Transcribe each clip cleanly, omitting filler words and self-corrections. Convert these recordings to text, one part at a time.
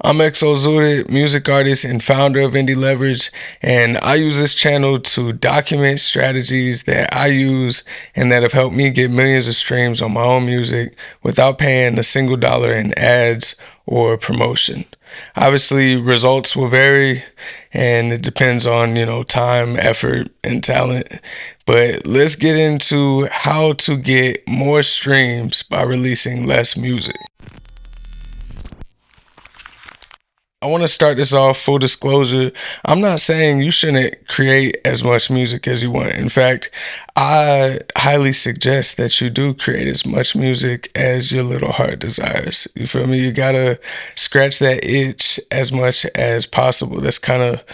I'm XO Zooted, music artist and founder of Indie Leverage, and I use this channel to document strategies that I use and that have helped me get millions of streams on my own music without paying a single dollar in ads or promotion. Obviously, results will vary and it depends on, time, effort, and talent. But let's get into how to get more streams by releasing less music. I want to start this off, full disclosure. I'm not saying you shouldn't create as much music as you want. In fact, I highly suggest that you do create as much music as your little heart desires. You feel me? You gotta scratch that itch as much as possible. That's kind of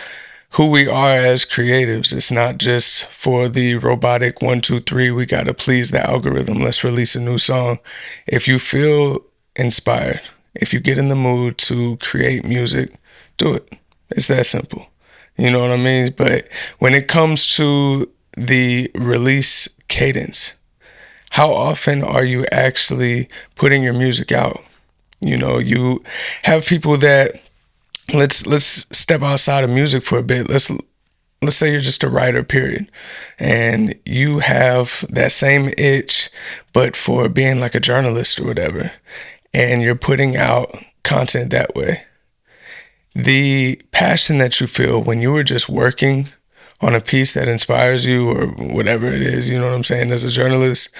who we are as creatives. It's not just for the robotic 1, 2, 3, we gotta please the algorithm. Let's release a new song. If you feel inspired, if you get in the mood to create music, do it. It's that simple. You know what I mean? But when it comes to the release cadence, how often are you actually putting your music out? You have people that let's step outside of music for a bit. Let's say you're just a writer, period, and you have that same itch, but for being like a journalist or whatever, and you're putting out content that way. The passion that you feel when you were just working on a piece that inspires you or whatever it is, you know what I'm saying, as a journalist,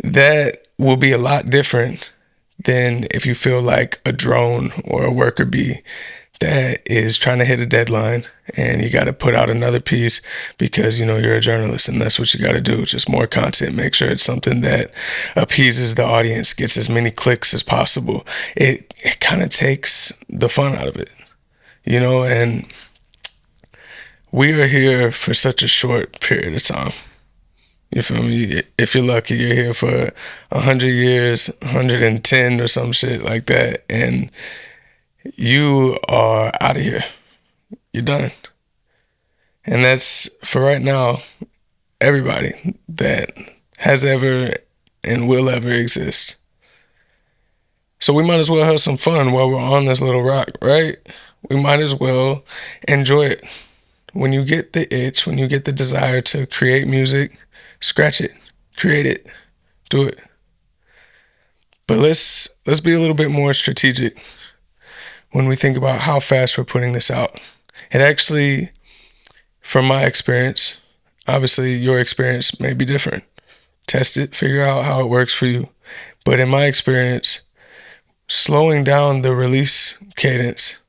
that will be a lot different than if you feel like a drone or a worker bee that is trying to hit a deadline and you got to put out another piece because you're a journalist and that's what you got to do. Just more content. Make sure it's something that appeases the audience, gets as many clicks as possible. It kind of takes the fun out of it, and we are here for such a short period of time. You feel me? If you're lucky, you're here for 100 years, 110 or some shit like that, and you are out of here. You're done. And that's, for right now, everybody that has ever and will ever exist. So we might as well have some fun while we're on this little rock, right? We might as well enjoy it. When you get the itch, when you get the desire to create music, scratch it, create it, do it. But let's be a little bit more strategic when we think about how fast we're putting this out. It actually, from my experience, obviously your experience may be different. Test it, figure out how it works for you. But in my experience, slowing down the release cadence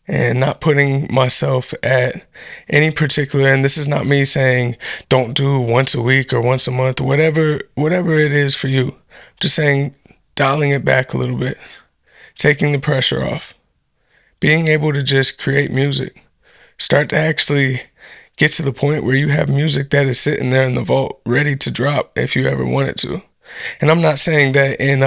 and not putting myself at any particular, and this is not me saying don't do once a week or once a month, whatever it is for you. Just saying dialing it back a little bit, taking the pressure off. Being able to just create music, start to actually get to the point where you have music that is sitting there in the vault ready to drop if you ever wanted to. And I'm not saying that in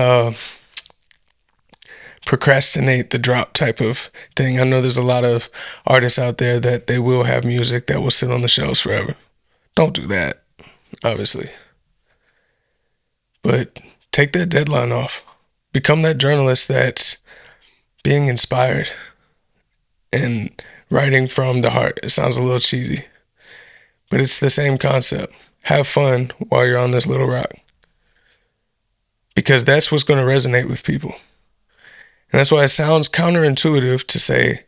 procrastinate the drop type of thing. I know there's a lot of artists out there that they will have music that will sit on the shelves forever. Don't do that, obviously. But take that deadline off. Become that journalist that's being inspired and writing from the heart. It sounds a little cheesy, but it's the same concept. Have fun while you're on this little rock, because that's what's going to resonate with people. And that's why it sounds counterintuitive to say,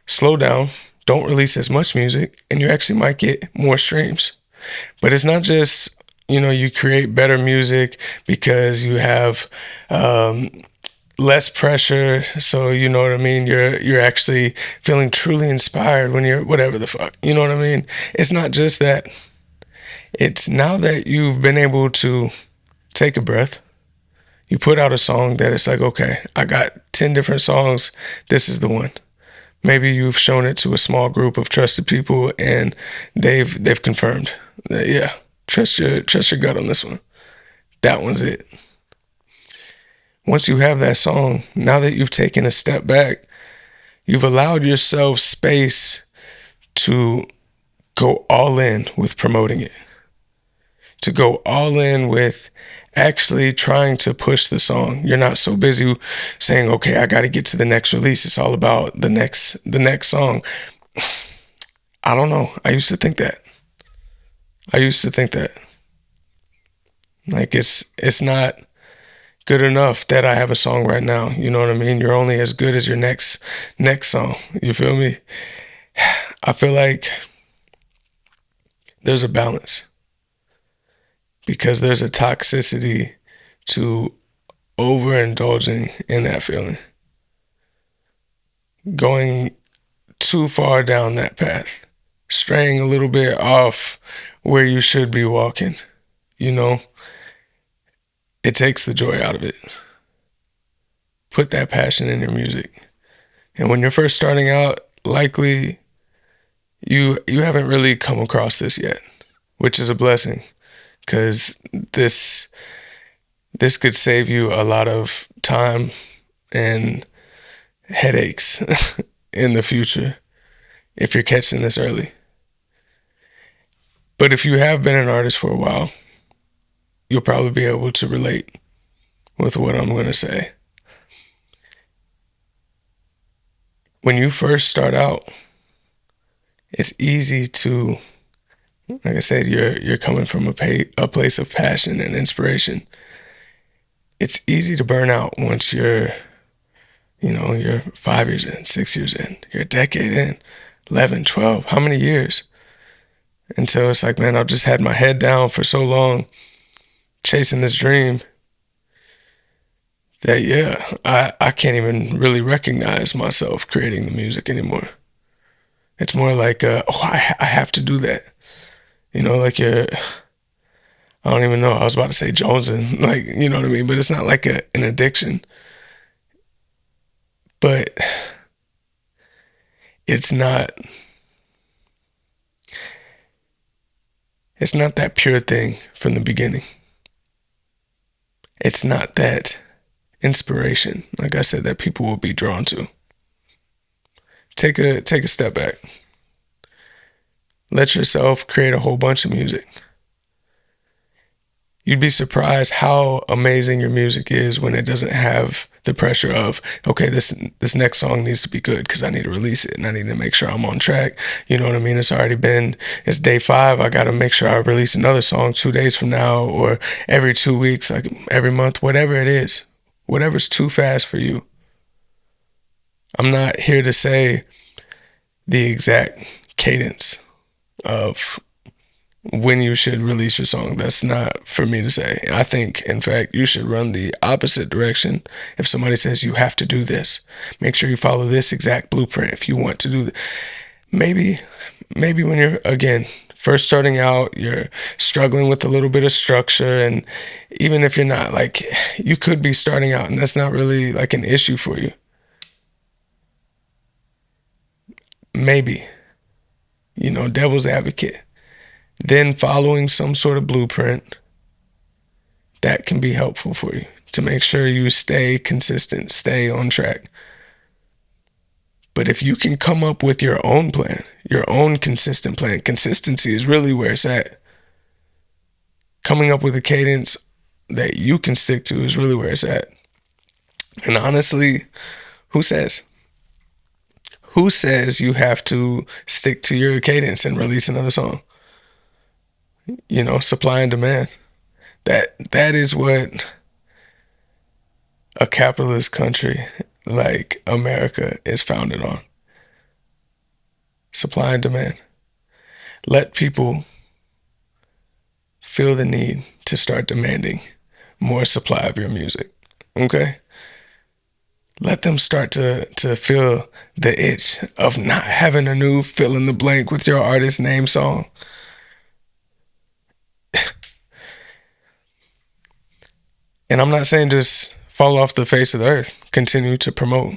slow down, don't release as much music, and you actually might get more streams. But it's not just, you create better music because you have less pressure, so you know what I mean, you're actually feeling truly inspired when you're whatever the fuck, you know what I mean? It's not just that. It's now that you've been able to take a breath, you put out a song that it's like, okay, I got 10 different songs, this is the one. Maybe you've shown it to a small group of trusted people and they've confirmed that, yeah, trust your gut on this one. That one's it. Once you have that song, now that you've taken a step back, you've allowed yourself space to go all in with promoting it, to go all in with actually trying to push the song. You're not so busy saying, okay, I got to get to the next release. It's all about the next song. I don't know. I used to think that. Like it's not good enough that I have a song right now. You know what I mean? You're only as good as your next song. You feel me? I feel like there's a balance because there's a toxicity to overindulging in that feeling. Going too far down that path, straying a little bit off where you should be walking, you know, it takes the joy out of it. Put that passion in your music. And when you're first starting out, likely you haven't really come across this yet, which is a blessing because this could save you a lot of time and headaches in the future if you're catching this early. But if you have been an artist for a while, you'll probably be able to relate with what I'm going to say. When you first start out, it's easy to, like I said, you're coming from a place of passion and inspiration. It's easy to burn out once you're 5 years in, 6 years in, you're a decade in, 11, 12, how many years? Until it's like, man, I've just had my head down for so long chasing this dream that, yeah, I can't even really recognize myself creating the music anymore. It's more like, I have to do that. Like I don't even know. I was about to say jonesing, like, you know what I mean? But it's not like an addiction. But it's not that pure thing from the beginning. It's not that inspiration, like I said, that people will be drawn to. Take a step back. Let yourself create a whole bunch of music. You'd be surprised how amazing your music is when it doesn't have the pressure of, okay, this next song needs to be good because I need to release it and I need to make sure I'm on track. You know what I mean? It's day 5. I got to make sure I release another song 2 days from now or every 2 weeks, like every month, whatever it is, whatever's too fast for you. I'm not here to say the exact cadence of when you should release your song. That's not for me to say. I think, in fact, you should run the opposite direction. If somebody says you have to do this, make sure you follow this exact blueprint if you want to do that. Maybe when you're, again, first starting out, you're struggling with a little bit of structure, and even if you're not, like, you could be starting out and that's not really like an issue for you. Maybe, devil's advocate. Then following some sort of blueprint that can be helpful for you to make sure you stay consistent, stay on track. But if you can come up with your own plan, your own consistent plan, consistency is really where it's at. Coming up with a cadence that you can stick to is really where it's at. And honestly, who says you have to stick to your cadence and release another song? Supply and demand. That is what a capitalist country like America is founded on. Supply and demand. Let people feel the need to start demanding more supply of your music. Okay? Let them start to feel the itch of not having a new fill in the blank with your artist name song. And I'm not saying just fall off the face of the earth. Continue to promote.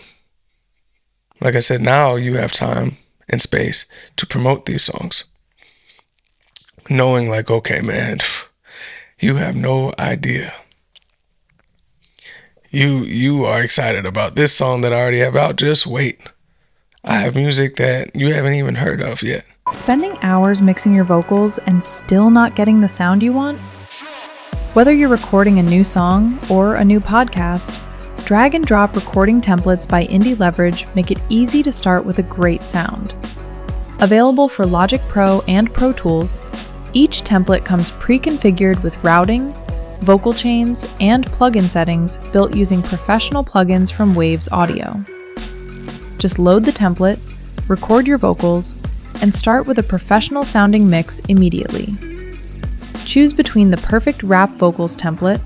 Like I said, now you have time and space to promote these songs. Knowing like, okay, man, you have no idea. You are excited about this song that I already have out. Just wait. I have music that you haven't even heard of yet. Spending hours mixing your vocals and still not getting the sound you want? Whether you're recording a new song or a new podcast, drag and drop recording templates by indieleverage make it easy to start with a great sound. Available for Logic Pro and Pro Tools, each template comes pre-configured with routing, vocal chains, and plugin settings built using professional plugins from Waves Audio. Just load the template, record your vocals, and start with a professional sounding mix immediately. Choose between the perfect rap vocals template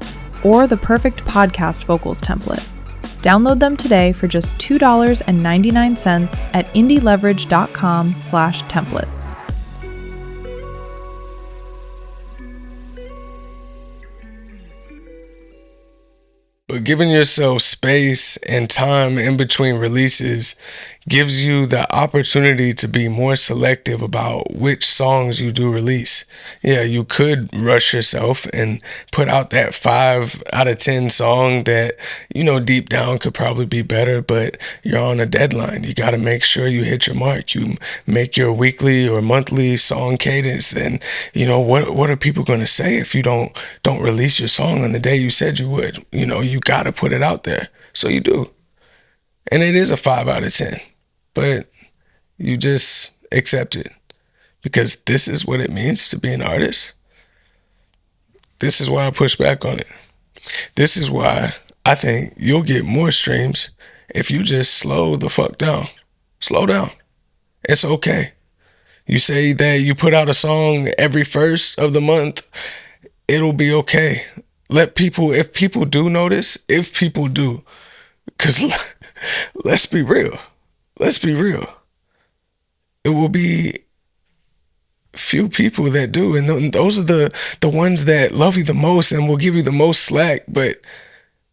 or the perfect podcast vocals template. Download them today for just $2.99 at indieleverage.com/templates. But giving yourself space and time in between releases gives you the opportunity to be more selective about which songs you do release. Yeah, you could rush yourself and put out that 5 out of 10 song that, deep down could probably be better, but you're on a deadline. You got to make sure you hit your mark. You make your weekly or monthly song cadence, and what are people going to say if you don't release your song on the day you said you would? You got to put it out there. So you do. And it is a 5 out of 10. But you just accept it because this is what it means to be an artist. This is why I push back on it. This is why I think you'll get more streams if you just slow the fuck down. Slow down. It's okay. You say that you put out a song every first of the month, it'll be okay. If people do notice, because let's be real. Let's be real. It will be few people that do, and those are the ones that love you the most and will give you the most slack. But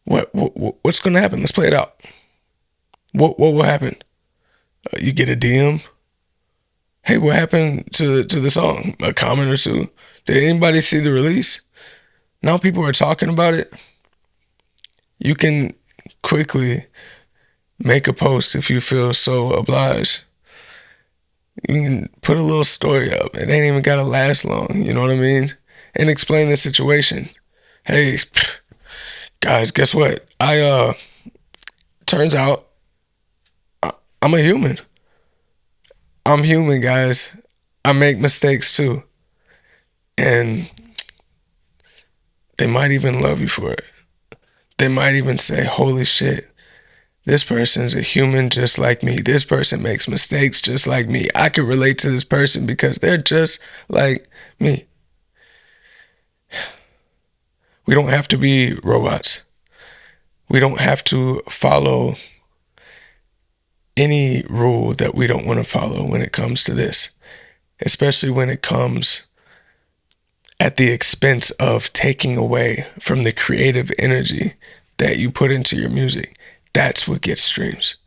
what's going to happen? Let's play it out. What will happen? You get a DM. Hey, what happened to the song? A comment or two. Did anybody see the release? Now people are talking about it. You can quickly make a post if you feel so obliged. You can put a little story up. It ain't even gotta last long, you know what I mean? And explain the situation. Hey, guys, guess what? Turns out I'm a human. I'm human, guys. I make mistakes too. And they might even love you for it. They might even say, holy shit, this person's a human just like me. This person makes mistakes just like me. I can relate to this person because they're just like me. We don't have to be robots. We don't have to follow any rule that we don't want to follow when it comes to this, especially when it comes at the expense of taking away from the creative energy that you put into your music. That's what gets streams.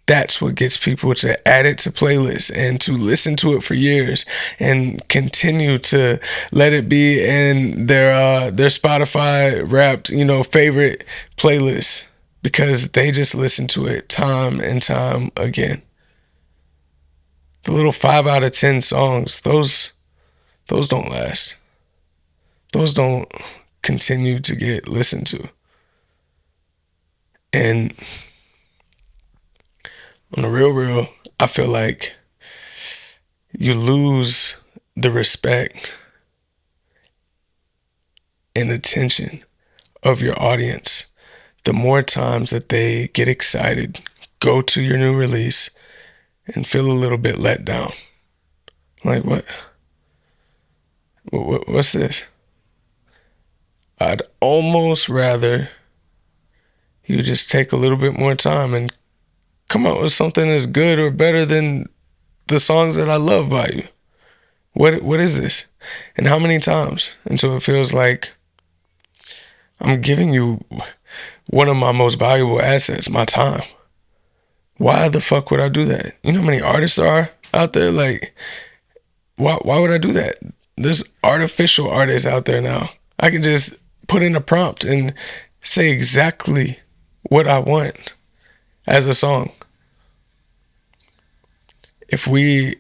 That's what gets people to add it to playlists and to listen to it for years and continue to let it be in their Spotify wrapped, favorite playlist because they just listen to it time and time again. The little 5 out of 10 songs, those don't last. Those don't continue to get listened to. And on the real, I feel like you lose the respect and attention of your audience the more times that they get excited, go to your new release, and feel a little bit let down. Like, what's this? I'd almost rather you just take a little bit more time and come out with something that's good or better than the songs that I love by you. What is this? And how many times until it feels like I'm giving you one of my most valuable assets, my time? Why the fuck would I do that? You know how many artists are out there? Like, why would I do that? There's artificial artists out there now. I can just put in a prompt and say exactly what I want as a song. If we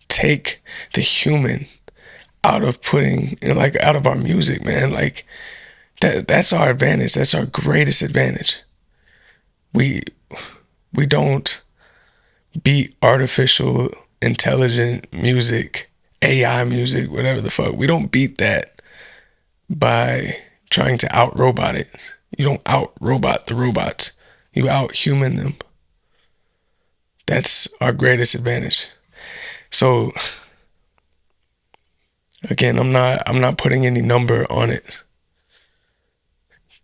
take the human out of putting, like, out of our music, man. Like, that's our advantage. That's our greatest advantage. We we don't beat artificial intelligent music, AI music, whatever the fuck. We don't beat that by trying to out robot it. You don't out robot the robots. You out human them. That's our greatest advantage. So again, I'm not putting any number on it.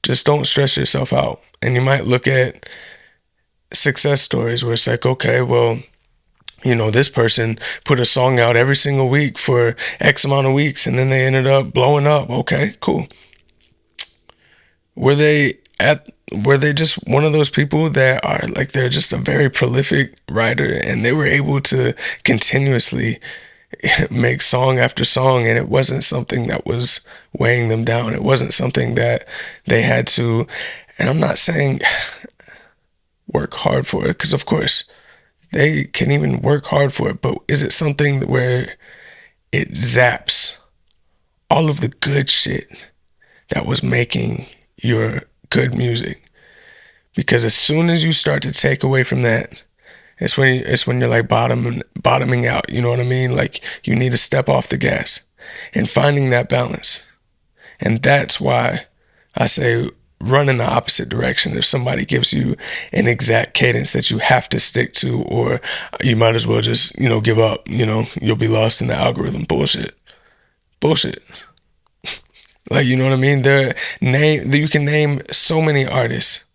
Just don't stress yourself out. And you might look at success stories where it's like, okay, well, this person put a song out every single week for X amount of weeks and then they ended up blowing up. Okay, cool. Were they just one of those people that are like, they're just a very prolific writer and they were able to continuously make song after song, and it wasn't something that was weighing them down. It wasn't something that they had to, and I'm not saying work hard for it, because of course they can even work hard for it, but is it something where it zaps all of the good shit that was making your good music? Because as soon as you start to take away from that, it's when you're like bottoming out. You know what I mean? Like, you need to step off the gas and finding that balance. And that's why I say run in the opposite direction. If somebody gives you an exact cadence that you have to stick to, or you might as well just, give up, you'll be lost in the algorithm. Bullshit. Like, you know what I mean? You can name so many artists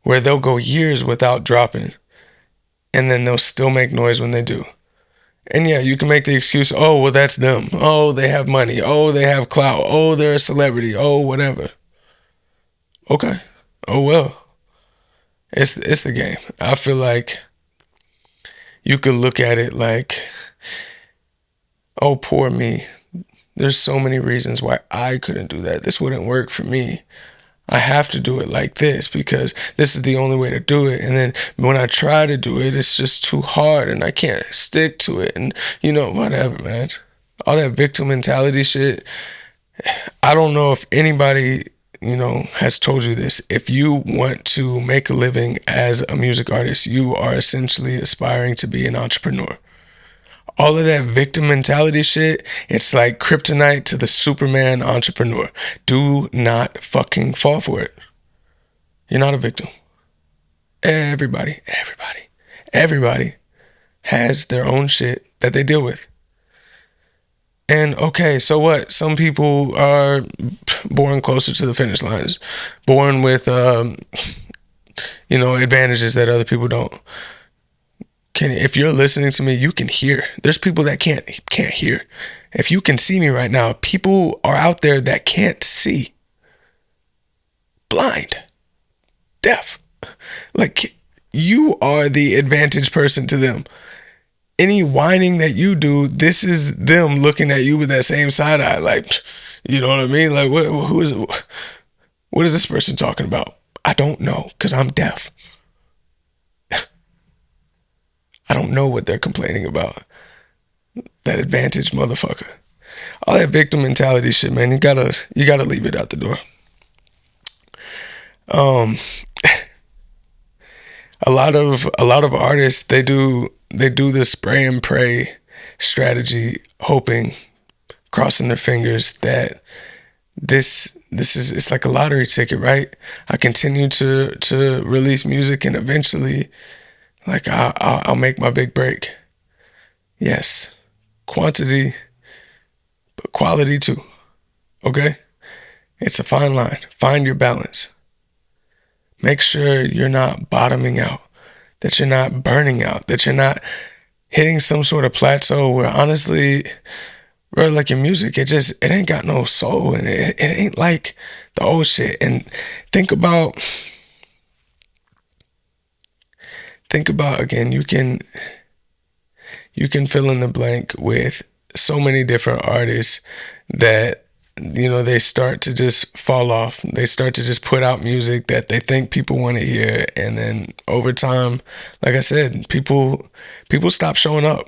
where they'll go years without dropping, and then they'll still make noise when they do. And yeah, you can make the excuse, oh, well, that's them. Oh, they have money. Oh, they have clout. Oh, they're a celebrity. Oh, whatever. Okay. Oh, well. It's the game. I feel like you could look at it like, oh, poor me. There's so many reasons why I couldn't do that. This wouldn't work for me. I have to do it like this because this is the only way to do it. And then when I try to do it, it's just too hard and I can't stick to it. And, whatever, man. All that victim mentality shit. I don't know if anybody, has told you this. If you want to make a living as a music artist, you are essentially aspiring to be an entrepreneur. All of that victim mentality shit, it's like kryptonite to the Superman entrepreneur. Do not fucking fall for it. You're not a victim. Everybody has their own shit that they deal with. And okay, so what? Some people are born closer to the finish lines, born with, advantages that other people don't. If you're listening to me, you can hear. There's people that can't hear. If you can see me right now, people are out there that can't see. Blind. Deaf. Like, you are the advantage person to them. Any whining that you do, this is them looking at you with that same side eye. Like, you know what I mean? Like, what is this person talking about? I don't know, because I'm deaf. I don't know what they're complaining about. That advantage motherfucker. All that victim mentality shit, man, you gotta leave it out the door. A lot of artists, they do this spray and pray strategy, hoping, crossing their fingers that this is, it's like a lottery ticket, right? I continue to release music and eventually, like, I'll make my big break. Yes, quantity, but quality too. Okay? It's a fine line. Find your balance. Make sure you're not bottoming out, that you're not burning out, that you're not hitting some sort of plateau where, honestly, bro, like, your music, it ain't got no soul, and it ain't like the old shit. And think about again, you can fill in the blank with so many different artists that, they start to just fall off. They start to just put out music that they think people want to hear, and then over time, like I said, people stop showing up.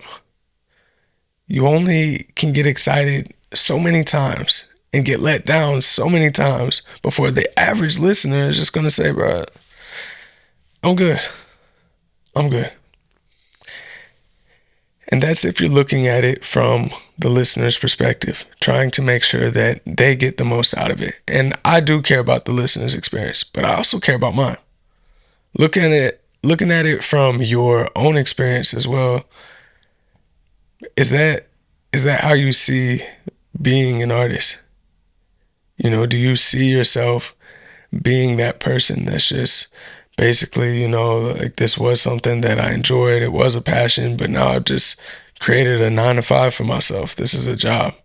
You only can get excited so many times and get let down so many times before the average listener is just gonna say, bro, I'm good. I'm good. And that's if you're looking at it from the listener's perspective, trying to make sure that they get the most out of it. And I do care about the listener's experience, but I also care about mine. Looking at it from your own experience as well, is that how you see being an artist? You know, do you see yourself being that person that's just basically, you know, like this was something that I enjoyed, it was a passion, but now I've just created a 9 to 5 for myself. This is a job.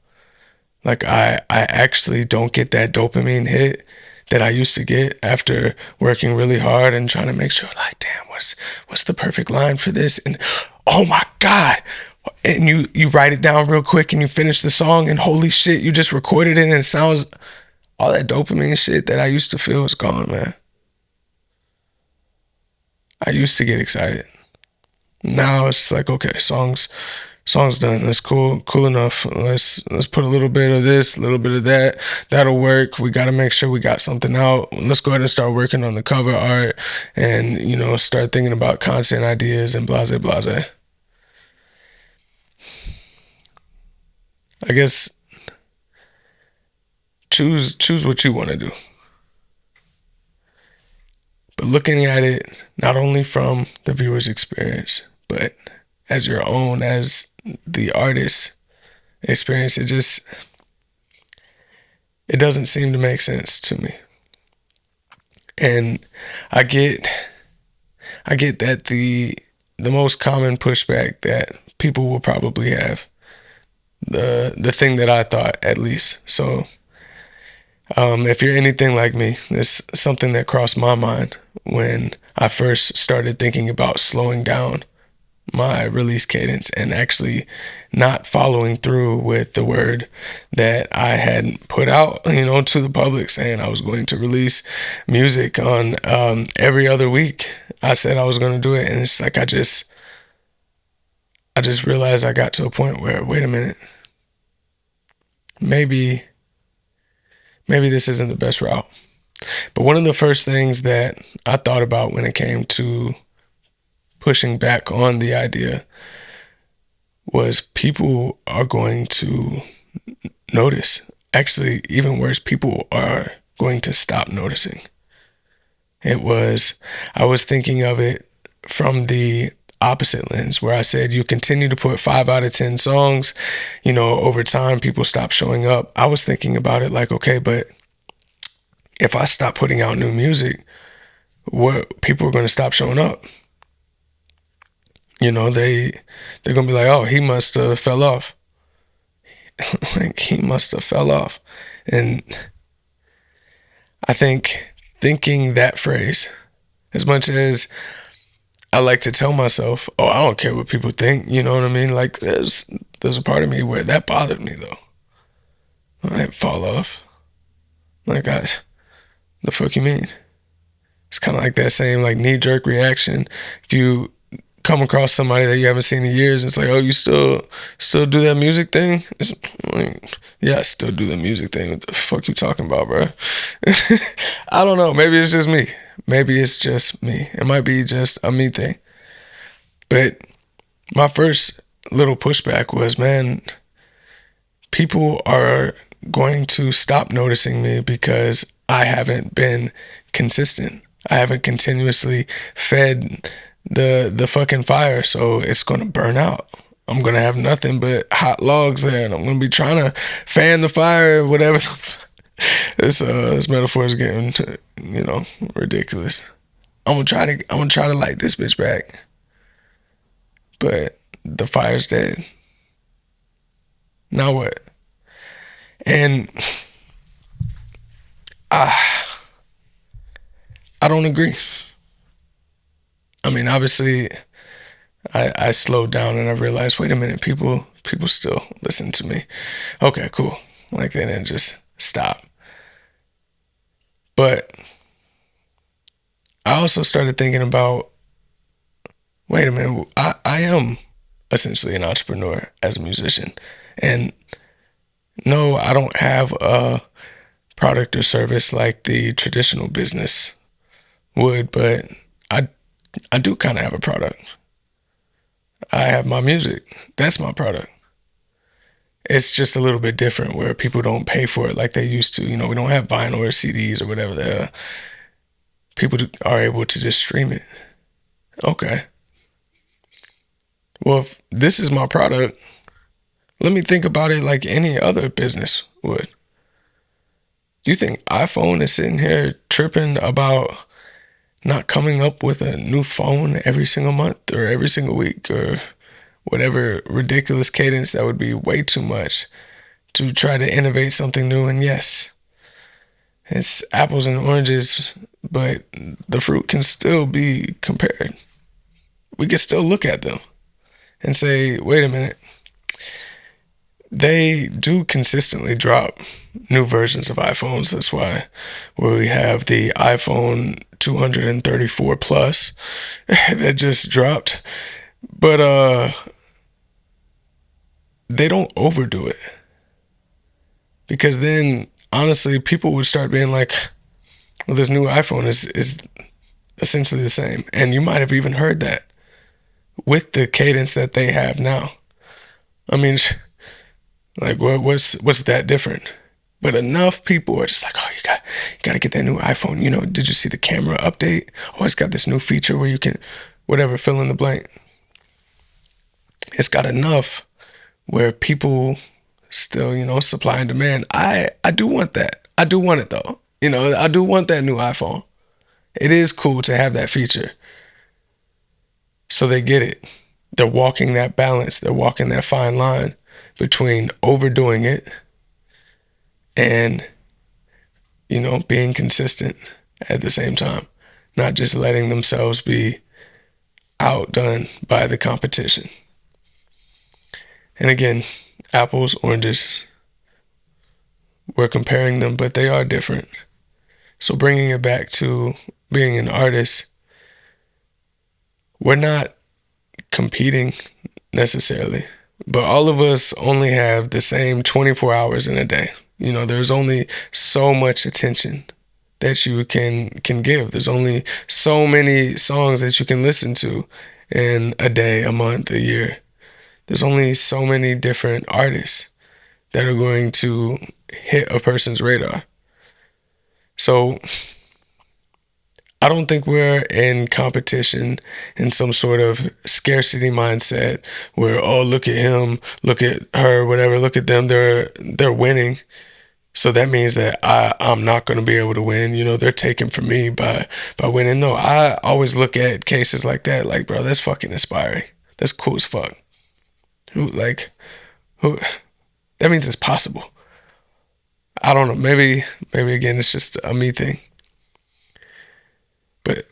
Like I actually don't get that dopamine hit that I used to get after working really hard and trying to make sure, like, damn, what's the perfect line for this? And oh my God. And you write it down real quick and you finish the song and holy shit, you just recorded it and it sounds, all that dopamine shit that I used to feel is gone, man. I used to get excited. Now it's like, okay, song's done. That's cool enough. Let's put a little bit of this, a little bit of that. That'll work. We got to make sure we got something out. Let's go ahead and start working on the cover art, and you know, start thinking about content ideas and blase blase. I guess choose what you want to do. But looking at it not only from the viewer's experience, but as your own, as the artist experience, it doesn't seem to make sense to me. And I get that the most common pushback that people will probably have, the thing that I thought at least. So if you're anything like me, it's something that crossed my mind when I first started thinking about slowing down my release cadence and actually not following through with the word that I had put out, you know, to the public, saying I was going to release music on every other week. I said I was going to do it, and it's like I just realized I got to a point where, wait a minute, maybe this isn't the best route. But one of the first things that I thought about when it came to pushing back on the idea was people are going to notice. Actually, even worse, people are going to stop noticing. I was thinking of it from the opposite lens, where I said you continue to put 5 out of 10 songs, you know, over time people stop showing up. I was thinking about it like, okay, but if I stop putting out new music, what people are going to stop showing up. You know, they're gonna be like, oh, he must have fell off. Like, he must have fell off. And I think thinking that phrase, as much as I like to tell myself, oh, I don't care what people think, you know what I mean? Like, there's a part of me where that bothered me though. I didn't fall off. Like, the fuck you mean? It's kind of like that same like knee-jerk reaction. If you come across somebody that you haven't seen in years, it's like, oh, you still do that music thing? It's like, yeah, I still do the music thing. What the fuck you talking about, bro? I don't know. Maybe it's just me. It might be just a me thing. But my first little pushback was, man, people are going to stop noticing me because I haven't been consistent. I haven't continuously fed the fucking fire, so it's gonna burn out. I'm gonna have nothing but hot logs there, and I'm gonna be trying to fan the fire, whatever. This metaphor is getting, you know, ridiculous. I'm gonna try to light this bitch back, but the fire's dead. Now what? And I don't agree. I mean, obviously, I slowed down and I realized, wait a minute, people still listen to me. Okay, cool. Like, they didn't just stop. But I also started thinking about, wait a minute, I am essentially an entrepreneur as a musician. And No, I don't have a product or service like the traditional business would, but I I do kind of have a product. I have my music. That's my product. It's just a little bit different where people don't pay for it like they used to. We don't have vinyl or CDs or whatever the hell. People are able to just stream it. Okay. Well, if this is my product, let me think about it like any other business would. Do you think iPhone is sitting here tripping about not coming up with a new phone every single month or every single week or whatever ridiculous cadence that would be way too much to try to innovate something new? And yes, it's apples and oranges, but the fruit can still be compared. We can still look at them and say, wait a minute, they do consistently drop new versions of iPhones. That's why we have the iPhone 234 Plus that just dropped. But they don't overdo it. Because then honestly people would start being like, well, this new iPhone is essentially the same. And you might have even heard that with the cadence that they have now. I mean, like what's that different? But enough people are just like, oh, you got to get that new iPhone. Did you see the camera update? Oh, it's got this new feature where you can whatever, fill in the blank. It's got enough where people still, supply and demand. I do want that. I do want it though. I do want that new iPhone. It is cool to have that feature. So they get it. They're walking that balance. They're walking that fine line between overdoing it and, being consistent at the same time, not just letting themselves be outdone by the competition. And again, apples, oranges, we're comparing them, but they are different. So bringing it back to being an artist, we're not competing necessarily, but all of us only have the same 24 hours in a day. There's only so much attention that you can give. There's only so many songs that you can listen to in a day, a month, a year. There's only so many different artists that are going to hit a person's radar. So I don't think we're in competition in some sort of scarcity mindset where, oh, look at him, look at her, whatever, look at them, they're winning. So that means that I'm not going to be able to win. They're taking from me by winning. No, I always look at cases like that, like, bro, that's fucking inspiring. That's cool as fuck. Who that means it's possible. I don't know. Maybe again, it's just a me thing. But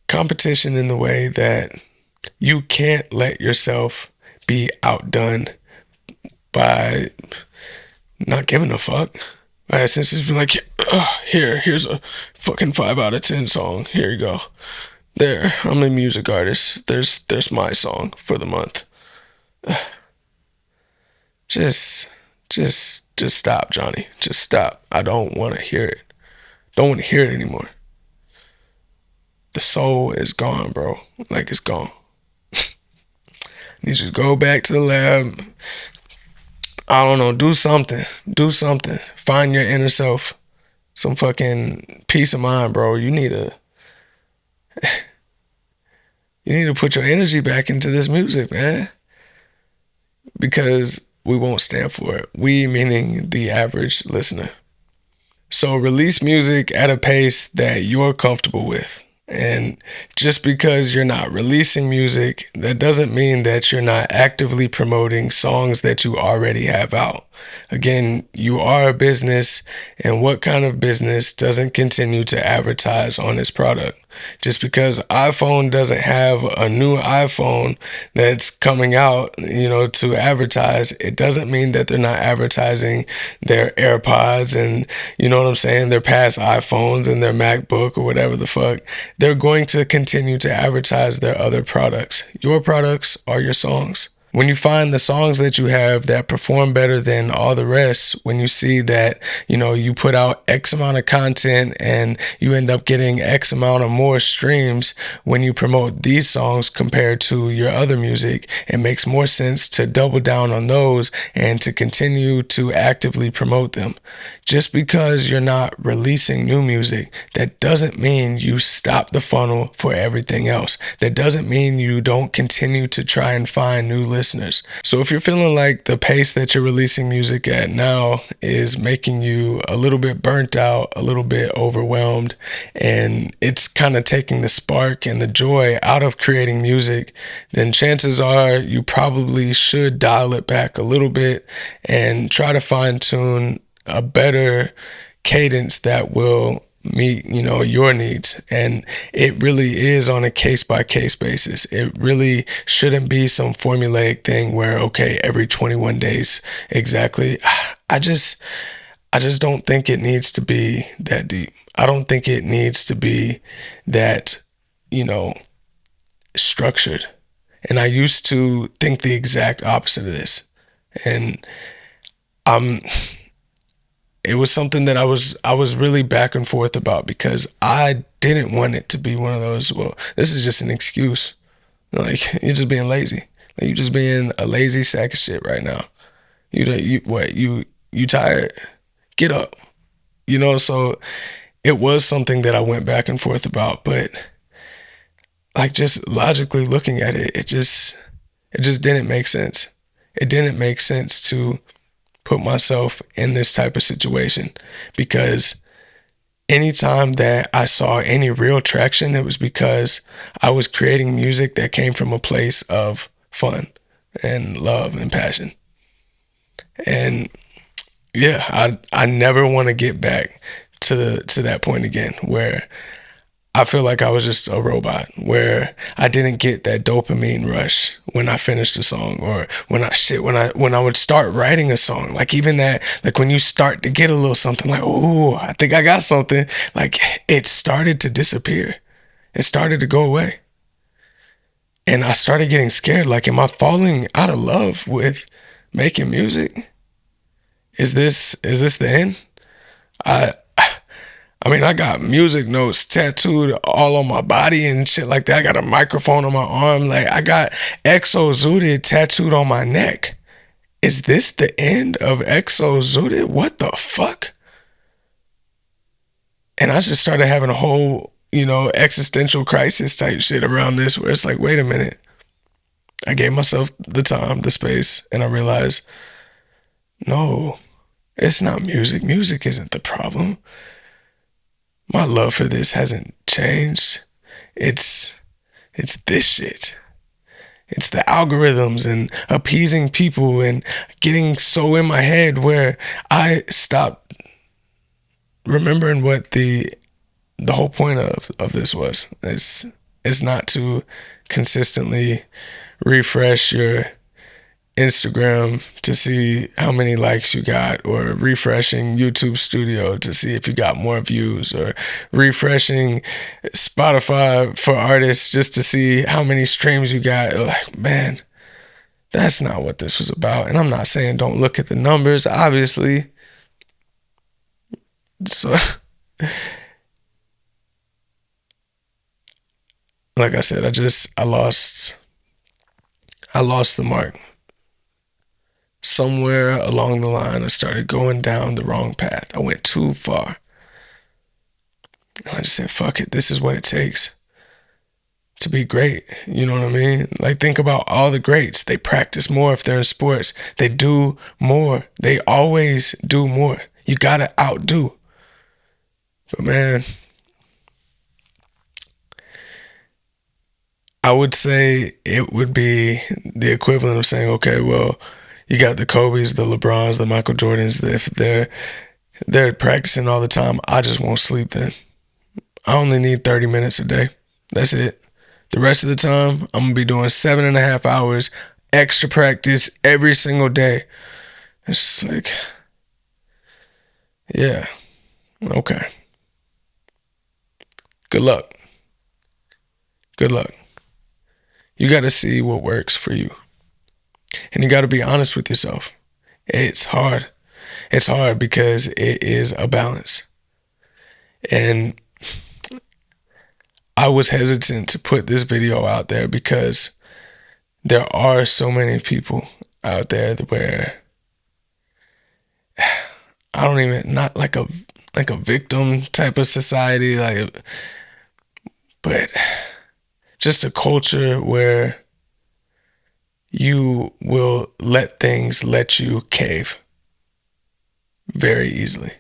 competition in the way that you can't let yourself be outdone by not giving a fuck. Since it's been like, here's a fucking 5 out of 10 song. Here you go. There, I'm a music artist. There's my song for the month. Just stop, Johnny. Just stop. I don't want to hear it. Don't want to hear it anymore. The soul is gone, bro. Like, it's gone. Need you to go back to the lab. I don't know, do something. Do something. Find your inner self. Some fucking peace of mind, bro. You need to put your energy back into this music, man. Because we won't stand for it. We, meaning the average listener. So release music at a pace that you're comfortable with. And just because you're not releasing music, that doesn't mean that you're not actively promoting songs that you already have out. Again, you are a business, and what kind of business doesn't continue to advertise on its product? Just because iPhone doesn't have a new iPhone that's coming out, to advertise, it doesn't mean that they're not advertising their AirPods and, what I'm saying, their past iPhones and their MacBook or whatever the fuck. They're going to continue to advertise their other products. Your products are your songs. when you find the songs that you have that perform better than all the rest, when you see that, you put out X amount of content and you end up getting X amount of more streams when you promote these songs compared to your other music, it makes more sense to double down on those and to continue to actively promote them. Just because you're not releasing new music, that doesn't mean you stop the funnel for everything else. That doesn't mean you don't continue to try and find new listeners. So if you're feeling like the pace that you're releasing music at now is making you a little bit burnt out, a little bit overwhelmed, and it's kind of taking the spark and the joy out of creating music, then chances are you probably should dial it back a little bit and try to fine tune a better cadence that will meet your needs. And it really is on a case-by-case basis. It really shouldn't be some formulaic thing where, okay, every 21 days exactly. I just don't think it needs to be that deep. I don't think it needs to be that structured. And I used to think the exact opposite of this. And it was something that I was really back and forth about, because I didn't want it to be one of those, well, this is just an excuse. Like, you're just being lazy. Like, you're just being a lazy sack of shit right now. You tired? Get up. So it was something that I went back and forth about, but like, just logically looking at it, it just didn't make sense. It didn't make sense to put myself in this type of situation, because anytime that I saw any real traction, it was because I was creating music that came from a place of fun and love and passion. And yeah, I never want to get back to that point again where I feel like I was just a robot, where I didn't get that dopamine rush when I finished a song, or when I would start writing a song. Like, even that, like, when you start to get a little something, like, oh, I think I got something, like, it started to disappear. It started to go away. And I started getting scared. Like, am I falling out of love with making music? Is this the end? I mean, I got music notes tattooed all on my body and shit like that. I got a microphone on my arm. Like, I got Exo Zooted tattooed on my neck. Is this the end of Exo Zooted? What the fuck? And I just started having a whole, existential crisis type shit around this, where it's like, wait a minute. I gave myself the time, the space, and I realized, no, it's not music. Music isn't the problem. My love for this hasn't changed. It's this shit. It's the algorithms and appeasing people and getting so in my head where I stopped remembering what the whole point of this was. It's not to consistently refresh your Instagram to see how many likes you got, or refreshing YouTube Studio to see if you got more views, or refreshing Spotify for artists just to see how many streams you got. Like, man, that's not what this was about. And I'm not saying don't look at the numbers, obviously. So, like I said, I lost the mark. Somewhere along the line, I started going down the wrong path. I went too far. And I just said, fuck it. This is what it takes to be great. You know what I mean? Like, think about all the greats. They practice more if they're in sports. They do more. They always do more. You gotta outdo. But man, I would say it would be the equivalent of saying, okay, well, you got the Kobe's, the LeBrons, the Michael Jordans. If they're practicing all the time, I just won't sleep then. I only need 30 minutes a day. That's it. The rest of the time, I'm gonna be doing 7.5 hours extra practice every single day. It's just like, yeah, okay. Good luck. Good luck. You got to see what works for you. And you got to be honest with yourself. It's hard. It's hard because it is a balance. And I was hesitant to put this video out there because there are so many people out there where I don't even, not like a victim type of society, like, but just a culture where you will let things let you cave very easily.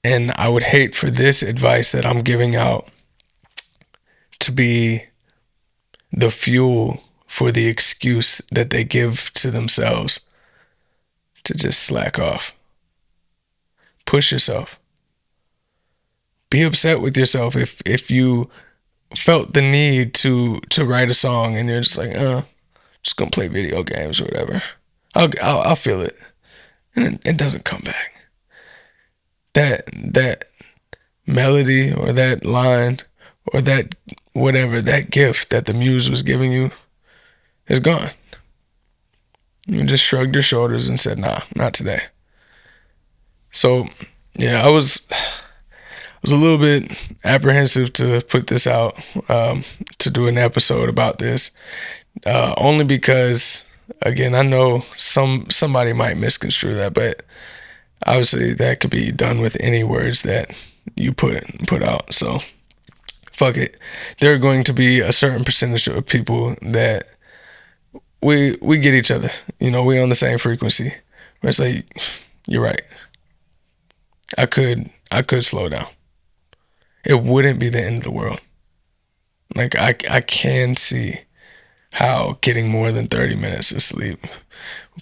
And I would hate for this advice that I'm giving out to be the fuel for the excuse that they give to themselves to just slack off. Push yourself. Be upset with yourself if you felt the need to write a song and you're just like, just gonna play video games or whatever. I'll feel it, and it doesn't come back. That melody or that line or that whatever, that gift that the muse was giving you is gone. You just shrugged your shoulders and said, nah, not today. So yeah, I was a little bit apprehensive to put this out, to do an episode about this, only because, again, I know somebody might misconstrue that, but obviously that could be done with any words that you put out. So fuck it. There are going to be a certain percentage of people that we get each other. You know, we on the same frequency. Where it's like, you're right. I could slow down. It wouldn't be the end of the world. Like I can see how getting more than 30 minutes of sleep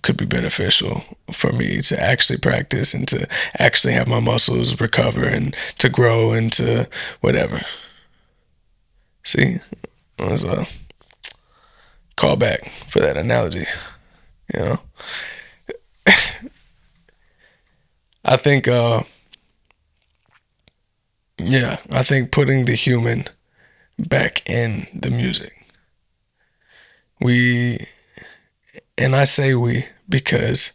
could be beneficial for me to actually practice and to actually have my muscles recover and to grow and to whatever. See, it was a callback for that analogy, you know. I think, I think putting the human back in the music. And I say we because,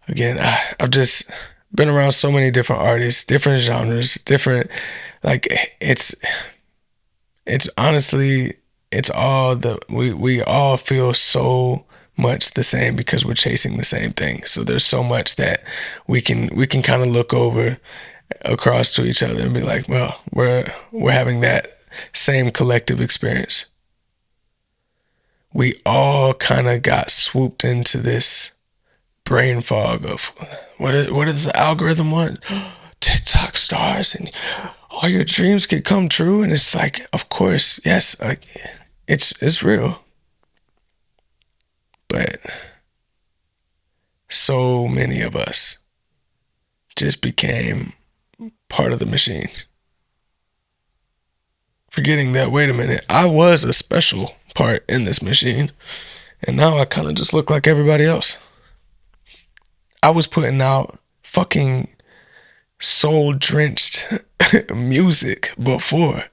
again, I've just been around so many different artists, different genres, different, like, it's honestly, it's all we all feel so much the same because we're chasing the same thing. So there's so much that we can kind of look over across to each other and be like, well, we're having that same collective experience. We all kind of got swooped into this brain fog of what does the algorithm want? TikTok stars and all your dreams could come true. And it's like, of course, yes, like, it's real. But so many of us just became part of the machine. Forgetting that, wait a minute, I was a special part in this machine, and now I kind of just look like everybody else. I was putting out fucking soul-drenched music before,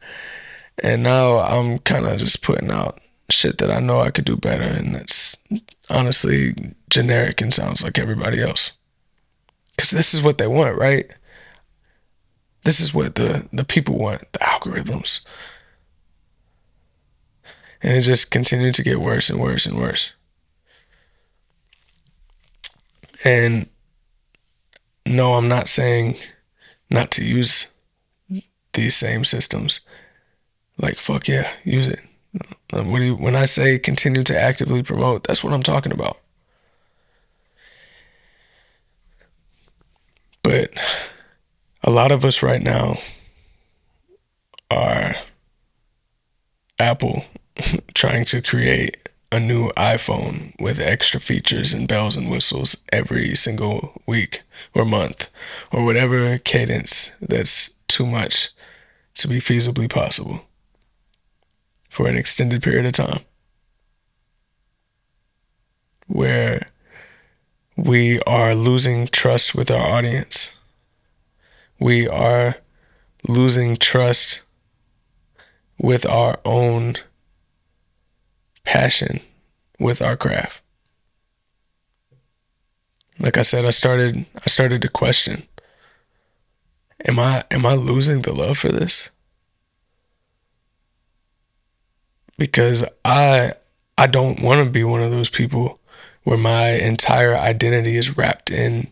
and now I'm kind of just putting out shit that I know I could do better, and that's honestly generic and sounds like everybody else. Because this is what they want, right? This is what the people want, the algorithms. And it just continued to get worse and worse and worse. And no, I'm not saying not to use these same systems. Like, fuck yeah, use it. When I say continue to actively promote, that's what I'm talking about. But a lot of us right now are Apple trying to create a new iPhone with extra features and bells and whistles every single week or month or whatever cadence that's too much to be feasibly possible for an extended period of time, where we are losing trust with our audience. We are losing trust with our own passion with our craft. Like I said, I started to question, am I losing the love for this? Because I don't want to be one of those people where my entire identity is wrapped into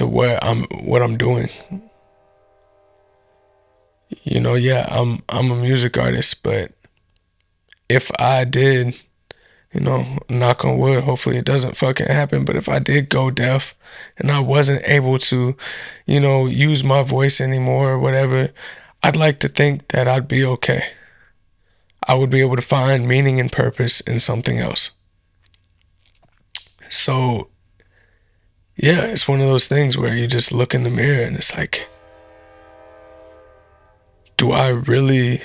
what I'm doing. Yeah, I'm a music artist, but if I did, knock on wood, hopefully it doesn't fucking happen, but if I did go deaf and I wasn't able to, use my voice anymore or whatever, I'd like to think that I'd be okay. I would be able to find meaning and purpose in something else. So, yeah, it's one of those things where you just look in the mirror and it's like, do I really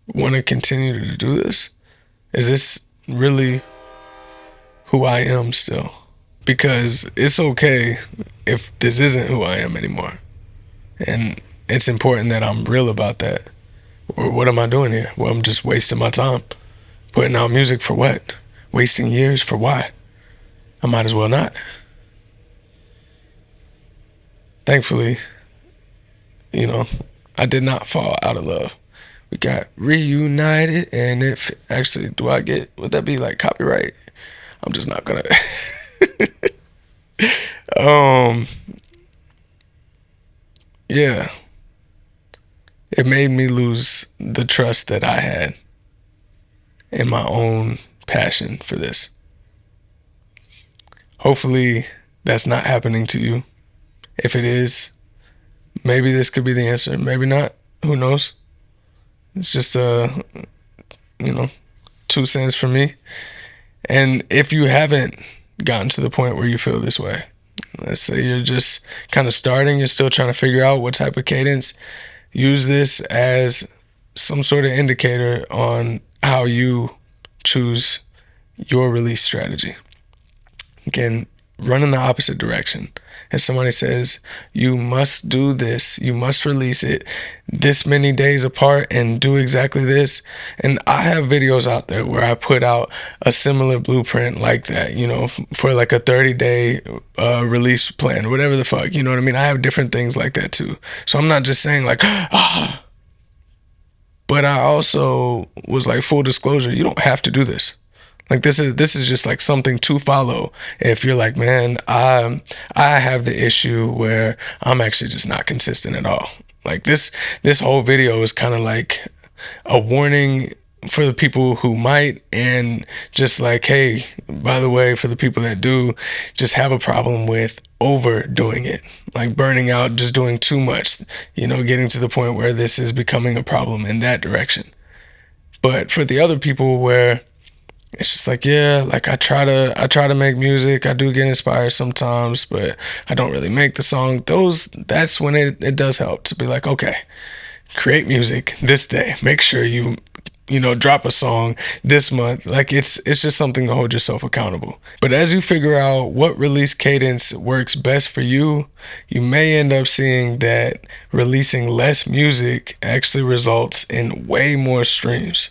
want to continue to do this? Is this really who I am still? Because it's okay if this isn't who I am anymore. And it's important that I'm real about that. Or what am I doing here? Well, I'm just wasting my time. Putting out music for what? Wasting years for why? I might as well not. Thankfully, I did not fall out of love. We got reunited, and actually, would that be like copyright? I'm just not gonna. um, yeah, it made me lose the trust that I had in my own passion for this. Hopefully, that's not happening to you. If it is, maybe this could be the answer. Maybe not. Who knows? It's just you know, 2 cents for me. And if you haven't gotten to the point where you feel this way, let's say you're just kind of starting, you're still trying to figure out what type of cadence, use this as some sort of indicator on how you choose your release strategy. Again, run in the opposite direction. If somebody says, you must do this, you must release it this many days apart and do exactly this. And I have videos out there where I put out a similar blueprint like that, for like a 30-day release plan, whatever the fuck, you know what I mean? I have different things like that too. So I'm not just saying like, but I also was like, full disclosure, you don't have to do this. Like this is just like something to follow. If you're like, man, I have the issue where I'm actually just not consistent at all. Like this whole video is kind of like a warning for the people who might, and just like, hey, by the way, for the people that do just have a problem with overdoing it, like burning out, just doing too much, getting to the point where this is becoming a problem in that direction. But for the other people where it's just like, yeah, like I try to make music. I do get inspired sometimes, but I don't really make the song. That's when it does help to be like, okay, create music this day. Make sure you drop a song this month. Like it's just something to hold yourself accountable. But as you figure out what release cadence works best for you, you may end up seeing that releasing less music actually results in way more streams.